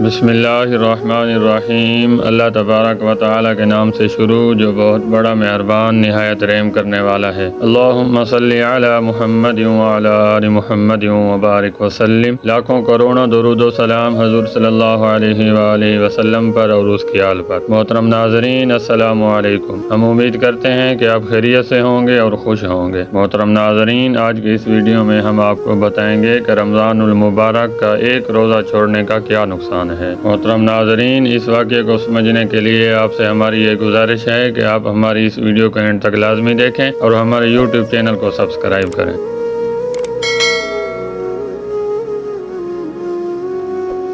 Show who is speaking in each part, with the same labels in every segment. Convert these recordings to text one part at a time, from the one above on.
Speaker 1: بسم اللہ الرحمن الرحیم۔ اللہ تبارک و تعالی کے نام سے شروع جو بہت بڑا مہربان نہایت رحم کرنے والا ہے۔ اللہم صلی علی محمد وعلی آل محمد وبارک وسلم۔ لاکھوں کروڑوں درود و سلام حضور صلی اللہ علیہ وآلہ وسلم پر اور اس کی آل پر۔ محترم ناظرین السلام علیکم۔ ہم امید کرتے ہیں کہ آپ خیریت سے ہوں گے اور خوش ہوں گے۔ محترم ناظرین، آج کی اس ویڈیو میں ہم آپ کو بتائیں گے کہ رمضان المبارک کا ایک روزہ چھوڑنے کا کیا نقصان ہے۔ محترم ناظرین، اس واقعے کو سمجھنے کے لیے آپ سے ہماری یہ گزارش ہے کہ آپ ہماری اس ویڈیو کو اینڈ تک لازمی دیکھیں اور ہمارے یوٹیوب چینل کو سبسکرائب کریں۔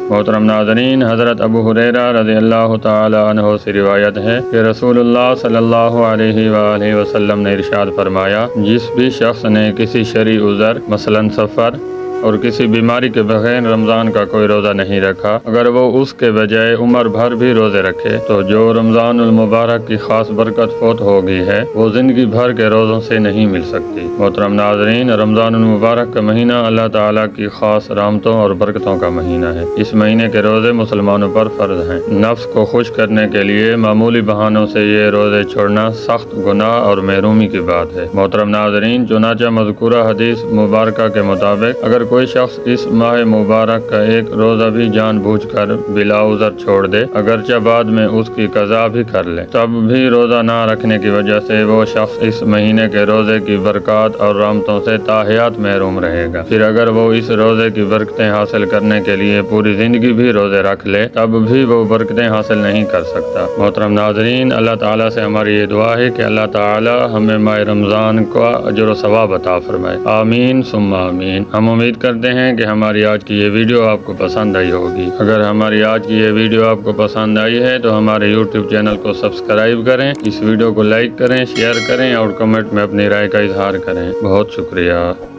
Speaker 1: محترم ناظرین، حضرت ابو ہریرہ رضی اللہ تعالی عنہ سے روایت ہے کہ رسول اللہ صلی اللہ علیہ وآلہ وسلم نے ارشاد فرمایا، جس بھی شخص نے کسی شرعی عذر مثلا سفر اور کسی بیماری کے بغیر رمضان کا کوئی روزہ نہیں رکھا، اگر وہ اس کے بجائے عمر بھر بھی روزے رکھے تو جو رمضان المبارک کی خاص برکت فوت ہو گئی ہے وہ زندگی بھر کے روزوں سے نہیں مل سکتی۔ محترم ناظرین، رمضان المبارک کا مہینہ اللہ تعالیٰ کی خاص رحمتوں اور برکتوں کا مہینہ ہے۔ اس مہینے کے روزے مسلمانوں پر فرض ہیں۔ نفس کو خوش کرنے کے لیے معمولی بہانوں سے یہ روزے چھوڑنا سخت گناہ اور محرومی کی بات ہے۔ محترم ناظرین، چنانچہ مذکورہ حدیث مبارکہ کے مطابق اگر کوئی شخص اس ماہ مبارک کا ایک روزہ بھی جان بوجھ کر بلا عذر چھوڑ دے، اگرچہ بعد میں اس کی قضا بھی کر لے، تب بھی روزہ نہ رکھنے کی وجہ سے وہ شخص اس مہینے کے روزے کی برکات اور رحمتوں سے تاحیات محروم رہے گا۔ پھر اگر وہ اس روزے کی برکتیں حاصل کرنے کے لیے پوری زندگی بھی روزے رکھ لے تب بھی وہ برکتیں حاصل نہیں کر سکتا۔ محترم ناظرین، اللہ تعالیٰ سے ہماری یہ دعا ہے کہ اللہ تعالیٰ ہمیں ماہ رمضان کا اجر و ثواب عطا فرمائے۔ آمین ثم آمین۔ ہم امید کرتے ہیں کہ ہماری آج کی یہ ویڈیو آپ کو پسند آئی ہوگی۔ اگر ہماری آج کی یہ ویڈیو آپ کو پسند آئی ہے تو ہمارے یوٹیوب چینل کو سبسکرائب کریں، اس ویڈیو کو لائک کریں، شیئر کریں اور کمنٹ میں اپنی رائے کا اظہار کریں۔ بہت شکریہ۔